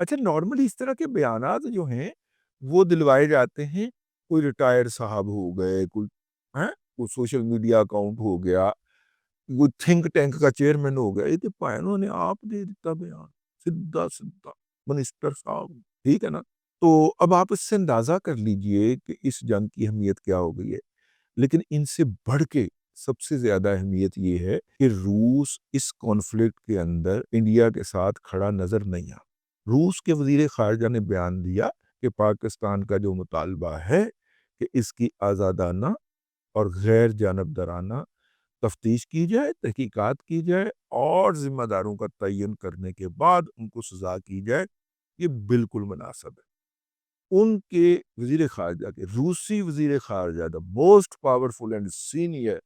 اچھا نارملی اس طرح کے بیانات جو ہیں وہ دلوائے جاتے ہیں، کوئی ریٹائر صاحب ہو گئے، کوئی ہیں کوئی سوشل میڈیا اکاؤنٹ ہو گیا، کوئی تھنک ٹینک کا چیئرمین ہو گیا، یہ تو پائنوں نے آپ دے دیتا بیان سدھا سدھا منسٹر صاحب، ٹھیک ہے نا؟ تو اب آپ اس سے اندازہ کر لیجئے کہ اس جنگ کی اہمیت کیا ہو گئی ہے۔ لیکن ان سے بڑھ کے سب سے زیادہ اہمیت یہ ہے کہ روس اس کانفلکٹ کے اندر انڈیا کے ساتھ کھڑا نظر نہیں آ۔ روس کے وزیر خارجہ نے بیان دیا کہ پاکستان کا جو مطالبہ ہے کہ اس کی آزادانہ اور غیر جانبدارانہ تفتیش کی جائے، تحقیقات کی جائے اور ذمہ داروں کا تعین کرنے کے بعد ان کو سزا کی جائے، یہ بالکل مناسب ہے۔ ان کے وزیر خارجہ کے روسی وزیر خارجہ the most powerful and senior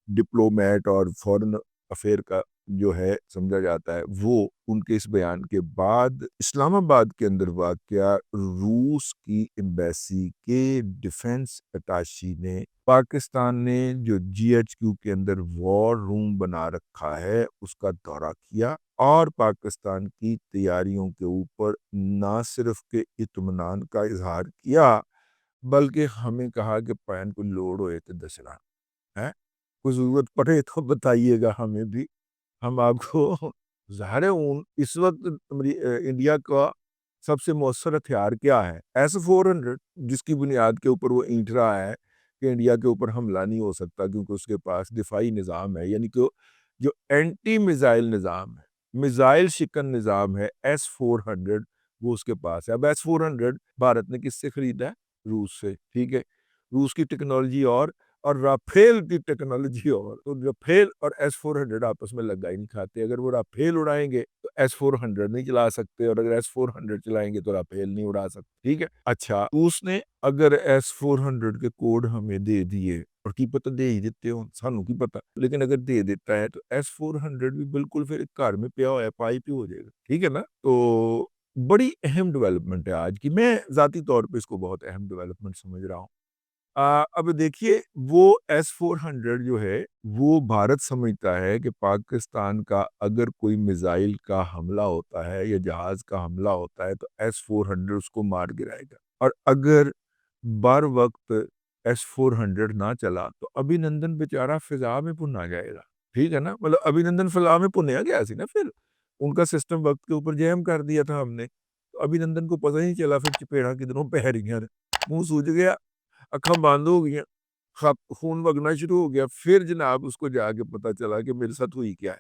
diplomat اور فورن افیئر کا جو ہے سمجھا جاتا ہے، وہ ان کے اس بیان کے بعد اسلام آباد کے اندر واقع روس کی ایمبیسی کے ڈیفنس اٹاشی نے پاکستان نے جو جی ایچ کیو کے اندر وار روم بنا رکھا ہے اس کا دورہ کیا اور پاکستان کی تیاریوں کے اوپر نہ صرف کہ اطمینان کا اظہار کیا بلکہ ہمیں کہا کہ پین کو لوڑ ہوئے تو دسنا ہے، کوئی ضرورت پڑے تو بتائیے گا ہمیں بھی، ہم آپ کو ظاہر ہے اس وقت انڈیا کا سب سے مؤثر ہتھیار کیا ہے؟ ایس 400 جس کی بنیاد کے اوپر وہ اینٹ رہا ہے کہ انڈیا کے اوپر حملہ نہیں ہو سکتا کیونکہ اس کے پاس دفاعی نظام ہے، یعنی کہ جو اینٹی میزائل نظام ہے، میزائل شکن نظام ہے S-400 وہ اس کے پاس ہے۔ اب S-400 بھارت نے کس سے خریدا ہے؟ روس سے، ٹھیک ہے؟ روس کی ٹیکنالوجی اور رافیل کی ٹیکنالوجی اور تو رافیل اور S-400 آپس میں لگا ہی نہیں کھاتے۔ اگر وہ رافیل اڑائیں گے تو S-400 نہیں چلا سکتے اور اگر S-400 چلائیں گے تو رافیل نہیں اڑا سکتے، ٹھیک ہے؟ اچھا اس نے اگر S-400 کے کوڈ ہمیں دے دیے اور کی پتہ دے ہی دیتے ہو سانوں کی پتہ، لیکن اگر دے دیتا ہے تو S-400 بھی بالکل پھر گھر میں پیا ہوا ہے پائپ ہی ہو جائے گا، ٹھیک ہے نا؟ تو بڑی اہم ڈیولپمنٹ ہے آج کی، میں ذاتی طور پہ اس کو بہت اہم ڈیولپمنٹ سمجھ رہا ہوں۔ اب دیکھیے وہ S-400 جو ہے وہ بھارت سمجھتا ہے کہ پاکستان کا اگر کوئی میزائل کا حملہ ہوتا ہے یا جہاز کا حملہ ہوتا ہے تو S-400 اس کو مار گرائے گا، اور اگر بر وقت S-400 نہ چلا تو ابھینندن بیچارہ فضا میں پننا جائے گا، ٹھیک ہے نا؟ مطلب ابھینندن فضا میں پنیا گیا سی نا، پھر ان کا سسٹم وقت کے اوپر جیم کر دیا تھا ہم نے، تو ابھینندن کو پتہ نہیں چلا، پھر چپیڑا کدھروں پہ رہی ہیں، منہ سوج گیا، اکھاں بند ہو گیا، خون وگنا شروع ہو گیا، پھر جناب اس کو جا کے پتہ چلا کہ میرے ساتھ ہوئی کیا ہے۔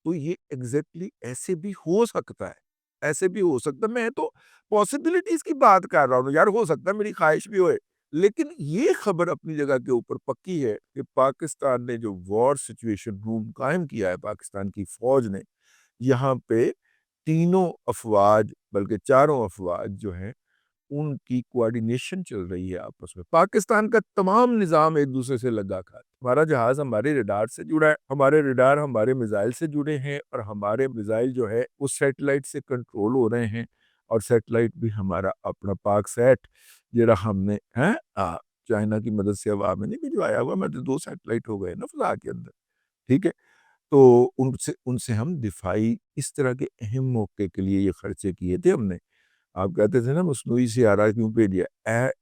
تو یہ ایگزیکٹلی ایسے بھی ہو سکتا ہے، ایسے بھی ہو سکتا ہے، میں تو پاسبلٹیز کی بات کر رہا ہوں، یار ہو سکتا ہے میری خواہش بھی ہوئے، لیکن یہ خبر اپنی جگہ کے اوپر پکی ہے کہ پاکستان نے جو وار سچویشن روم قائم کیا ہے پاکستان کی فوج نے، یہاں پہ تینوں افواج بلکہ چاروں افواج جو ہیں ان کی کوارڈینیشن چل رہی ہے آپس میں، پاکستان کا تمام نظام ایک دوسرے سے لگا کھا ہے، ہمارا جہاز ہمارے ریڈار سے جڑا ہے، ہمارے ریڈار ہمارے میزائل سے جڑے ہیں اور ہمارے میزائل جو ہے وہ سیٹلائٹ سے کنٹرول ہو رہے ہیں، اور سیٹلائٹ بھی ہمارا اپنا پاک سیٹ جڑا ہم نے چائنا کی مدد سے ہوا میں نہیں بھجوایا ہوا، میں تو 2 سیٹلائٹ ہو گئے نا فضا کے اندر، ٹھیک ہے؟ تو ان سے ہم دفاعی اس طرح کے اہم موقع کے لیے یہ خرچے کیے تھے ہم نے۔ آپ کہتے تھے نا مصنوعی سیارہ کیوں بھیجا،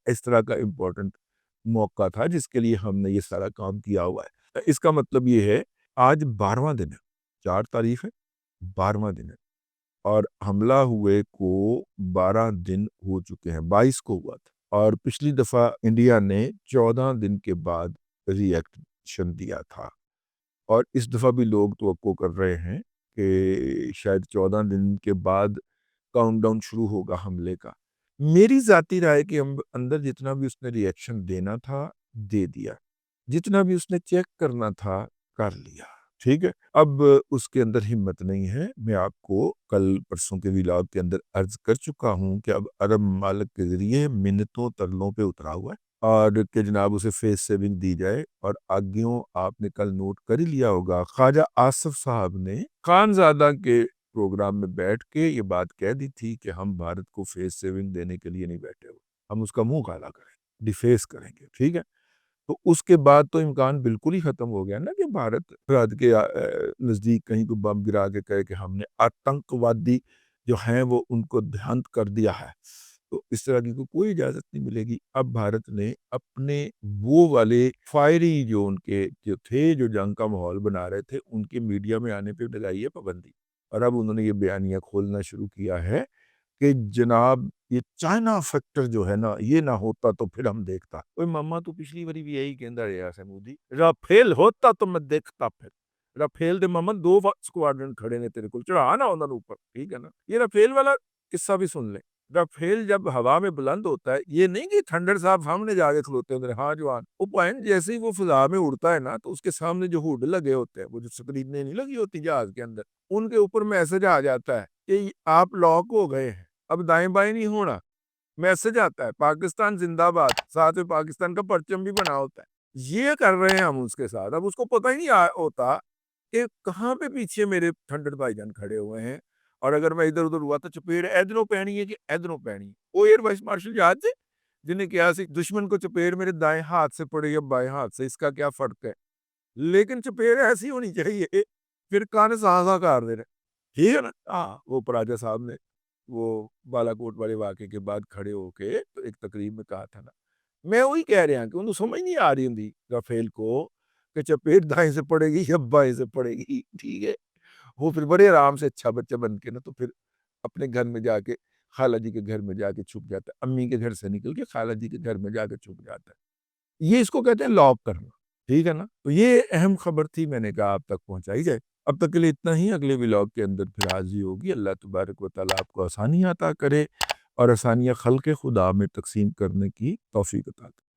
اس طرح کا امپورٹنٹ موقع تھا جس کے لیے ہم نے یہ سارا کام کیا ہوا ہے۔ اس کا مطلب یہ ہے آج 12واں دن ہے، 4 تاریخ ہے، 12واں دن ہے، اور حملہ ہوئے کو 12 دن ہو چکے ہیں، 22 کو ہوا تھا، اور پچھلی دفعہ انڈیا نے 14 دن کے بعد ری ایکشن دیا تھا، اور اس دفعہ بھی لوگ توقع کر رہے ہیں کہ شاید 14 دن کے بعد کاؤنٹ ڈاؤن شروع ہوگا حملے کا۔ میری ذاتی رائے کے اندر جتنا بھی اس نے ری ایکشن دینا تھا دے دیا، جتنا بھی اس نے چیک کرنا تھا کر لیا، ٹھیک ہے؟ اب اس کے اندر ہمت نہیں ہے، میں آپ کو کل پرسوں کے ویلاگ کے اندر عرض کر چکا ہوں کہ اب عرب ممالک کے ذریعے منتوں ترلوں پہ اترا ہوا ہے، اور کہ جناب اسے فیس سیونگ دی جائے، اور آگیوں آپ نے کل نوٹ کر ہی لیا ہوگا، خواجہ آصف صاحب نے خانزادہ کے پروگرام میں بیٹھ کے یہ بات کہہ دی تھی کہ ہم بھارت کو فیس سیونگ دینے کے لیے نہیں بیٹھے ہوئے، ہم اس کا منہ کالا کریں، ڈیفیس کریں گے، ٹھیک ہے؟ تو اس کے بعد تو امکان بالکل ہی ختم ہو گیا نا کہ بھارت فراد کے نزدیک کہیں کو بم گرا کے کہے کہ ہم نے آتنکوادی جو ہیں وہ ان کو دیہانت کر دیا ہے، تو اس طرح کی کوئی اجازت نہیں ملے گی۔ اب بھارت نے اپنے وہ والے فائری جو ان کے جو تھے، جو جنگ کا ماحول بنا رہے تھے، ان کے میڈیا میں آنے پہ لگائی ہے پابندی، اور اب انہوں نے یہ بیانیہ کھولنا شروع کیا ہے کہ جناب یہ چائنا فیکٹر جو ہے نا، یہ نہ ہوتا تو پھر ہم دیکھتا۔ اوے ماما تو پچھلی باری بھی یہی کہندا رہیا سے مودی، رافیل ہوتا تو میں دیکھتا، پھر رافیل دے ماما 2 سکواڈرن کھڑے نے تیرے کول، چڑھا نا انہاں نوں اوپر، ٹھیک ہے نا۔ یہ رافیل والا قصہ بھی سن لیں۔ رافیل جب ہوا میں بلند ہوتا ہے، یہ نہیں کہ تھنڈر صاحب سامنے جا کے کھلوتے ہوتے ہیں، ہاں جوان، وہ پوائنٹ جیسے ہی وہ فضا میں اڑتا ہے نا، تو اس کے سامنے جو ہوڈ لگے ہوتے ہیں، وہ جو سکرینیں نہیں لگی ہوتی جہاز کے اندر، ان کے اوپر میسج آ جاتا ہے کہ آپ لاک ہو گئے ہیں، اب دائیں بائیں نہیں ہونا۔ میسج آتا ہے پاکستان زندہ باد، ساتھ میں پاکستان کا پرچم بھی بنا ہوتا ہے۔ یہ کر رہے ہیں ہم اس کے ساتھ، اب اس کو پتہ ہی نہیں ہوتا کہ کہاں پہ پیچھے میرے تھنڈر بھائی جان کھڑے ہوئے ہیں، اور اگر میں ادھر ادھر ہوا تو چپیڑ ادھروں پہنی ہے کہ ادھروں پہنی ہے۔ وہ ایئر وائس مارشل یاد تھے جنہیں کیا سی دشمن کو چپیڑ میرے دائیں ہاتھ سے پڑے یا بائیں ہاتھ سے، اس کا کیا فرق ہے، لیکن چپیڑ ایسی ہونی چاہیے پھر کان سانسا کار دے رہے، ٹھیک ہے نا۔ ہاں، وہ پراجا صاحب نے وہ بالا کوٹ والے واقعے کے بعد کھڑے ہو کے تو ایک تقریب میں کہا تھا نا، میں وہی کہہ رہا کہ انہوں سمجھ نہیں آ رہی ہوندی رافیل کو کہ چپیٹ دائیں سے پڑے گی یا بائیں سے پڑے گی، ٹھیک ہے۔ وہ پھر بڑے آرام سے اچھا بچہ بن کے نا تو پھر اپنے گھر میں جا کے خالہ جی کے گھر میں جا کے چھپ جاتا ہے، امی کے گھر سے نکل کے خالہ جی کے گھر میں جا کے چھپ جاتا ہے۔ یہ اس کو کہتے ہیں لاک کرنا، ٹھیک ہے نا۔ تو یہ اہم خبر تھی، میں نے کہا آپ تک پہنچائی جائے۔ اب تک کے لیے اتنا ہی، اگلے ولاگ کے اندر پھر حاضری ہوگی۔ اللہ تبارک و تعالیٰ آپ کو آسانی عطا کرے اور آسانیاں خلق خدا میں تقسیم کرنے کی توفیق عطا کرے۔